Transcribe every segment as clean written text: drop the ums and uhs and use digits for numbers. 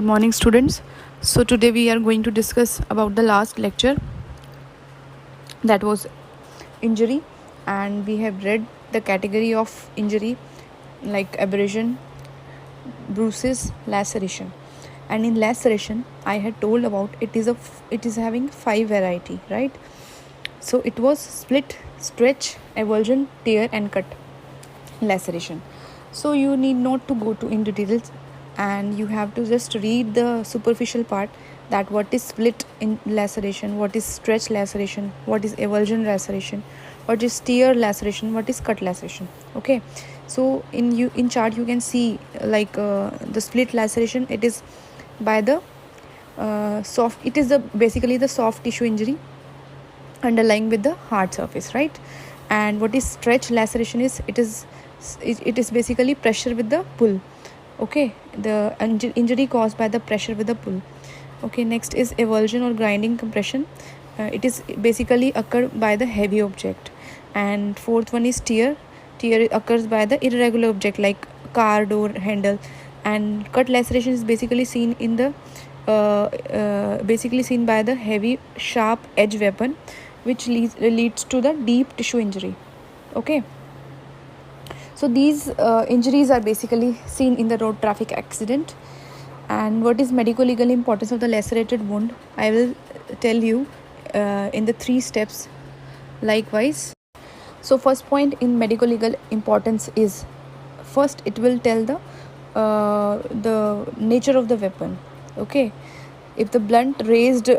Good morning, students. So today we are going to discuss about the last lecture, that was injury, and we have read the category of injury like abrasion, bruises, laceration. And in laceration I had told about it is having 5 variety, right? So it was split, stretch, avulsion, tear and cut laceration. So you need not to go into details, and you have to just read the superficial part, that what is split in laceration, what is stretch laceration, what is avulsion laceration, what is tear laceration, what is cut laceration. Okay, so in chart you can see the split laceration, it is by the soft, it is basically the soft tissue injury underlying with the hard surface, right? And what is stretch laceration is, it is basically pressure with the pull. Okay, the injury caused by the pressure with the pull. Okay, next is avulsion or grinding compression. It is basically occurred by the heavy object. And fourth one is tear occurs by the irregular object like car door handle. And cut laceration is basically seen in the basically seen by the heavy sharp edge weapon, which leads to the deep tissue injury. Okay, so these injuries are basically seen in the road traffic accident. And what is medico-legal importance of the lacerated wound, I will tell you in the 3 steps likewise. So first point in medico-legal importance is, first it will tell the nature of the weapon. Okay, if the blunt raised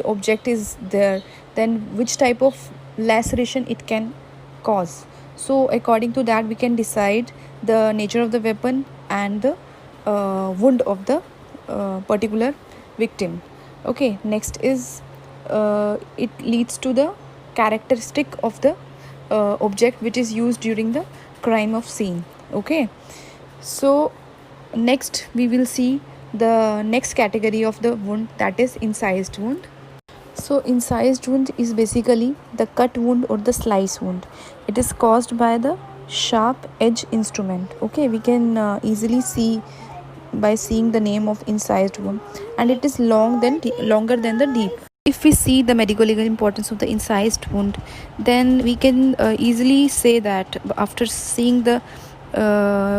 object is there, then which type of laceration it can cause. So according to that we can decide the nature of the weapon and the wound of the particular victim. Okay, next is it leads to the characteristic of the object which is used during the crime of scene. Okay, so next we will see the next category of the wound, that is incised wound. So incised wound is basically the cut wound or the slice wound. It is caused by the sharp edge instrument. Okay, we can easily see by seeing the name of incised wound, and it is longer than the deep. If we see the medico-legal importance of the incised wound, then we can easily say that after seeing the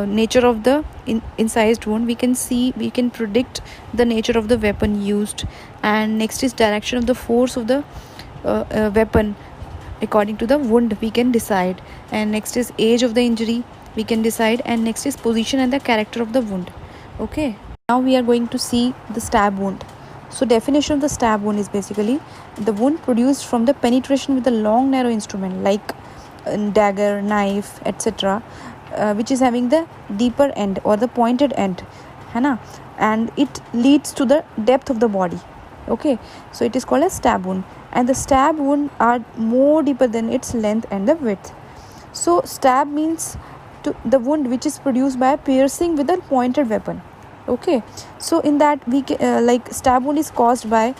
nature of the incised wound, we can predict the nature of the weapon used. And next is direction of the force of the weapon. According to the wound we can decide. And next is age of the injury we can decide. And next is position and the character of the wound. Okay, now we are going to see the stab wound. So definition of the stab wound is basically the wound produced from the penetration with a long narrow instrument like dagger, knife, etc., which is having the deeper end or the pointed end, and it leads to the depth of the body. Okay, so it is called a stab wound, and the stab wound are more deeper than its length and the width. So stab means the wound which is produced by piercing with a pointed weapon. Okay, so in that we stab wound is caused by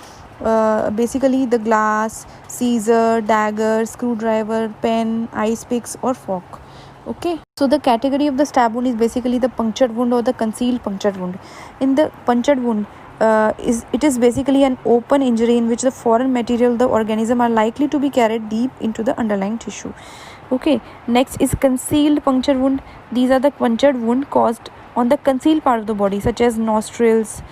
basically the glass, scissor, dagger, screwdriver, pen, ice picks or fork. Okay, so the category of the stab wound is basically the punctured wound or the concealed punctured wound. In the punctured wound, it is basically an open injury in which the foreign material, the organism, are likely to be carried deep into the underlying tissue. Okay, next is concealed puncture wound. These are the punctured wound caused on the concealed part of the body, such as nostrils,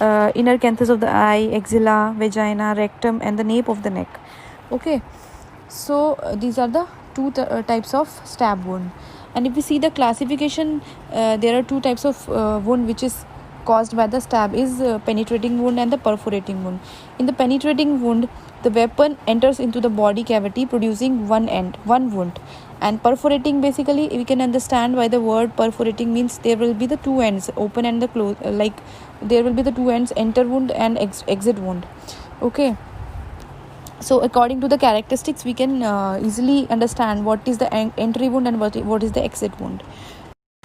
inner canthus of the eye, axilla, vagina, rectum and the nape of the neck. Okay, so these are the 2 types of stab wound. And if we see the classification, there are 2 types of wound which is caused by the stab, is penetrating wound and the perforating wound. In the penetrating wound, the weapon enters into the body cavity producing one wound. And perforating, basically we can understand by the word perforating means there will be the 2 ends, open and the close, there will be the 2 ends, enter wound and exit wound. Okay, so according to the characteristics we can easily understand what is the entry wound and what is the exit wound.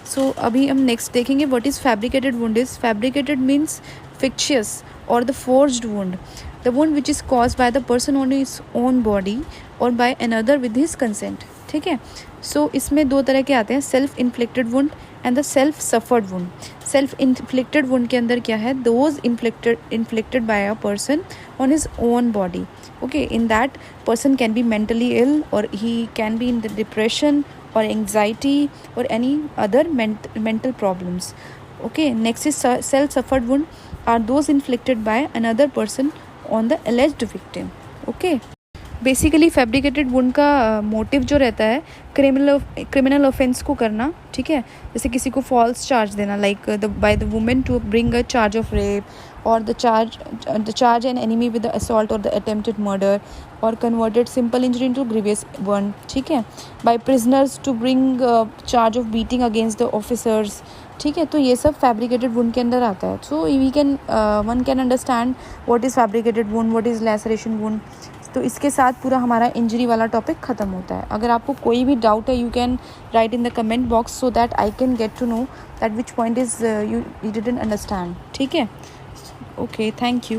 So अभी हम next देखेंगे what is fabricated wound is. Fabricated means fictitious or the forged wound, the wound which is caused by the person on his own body or by another with his consent. ठीक है, सो इसमें 2 तरह के आते हैं, self inflicted wound and the self suffered wound. Self inflicted wound के अंदर क्या है, those inflicted by a person on his own body. Okay, in that person can be mentally ill, or he can be in the depression or anxiety or any other mental problems. Okay, next is self suffered wound are those inflicted by another person on the alleged victim. Okay, basically fabricated wound का motive जो रहता है criminal offence को करना. ठीक है, जैसे किसी को फॉल्स चार्ज देना, like by the women to bring a charge of rape और the charge an enemy with the assault और द अटेम्प्टेड मर्डर और converted simple injury into grievous one. ठीक है, by prisoners to bring charge of beating against the officers. ठीक है, तो ये सब फैब्रिकेटेड वुंड के अंदर आता है. So one can understand what is fabricated wound, what is laceration wound. तो इसके साथ पूरा हमारा इंजरी वाला टॉपिक ख़त्म होता है. अगर आपको कोई भी डाउट है, you can write in the comment box so that I can get to know that which point is you didn't understand. ठीक है, ओके, थैंक यू.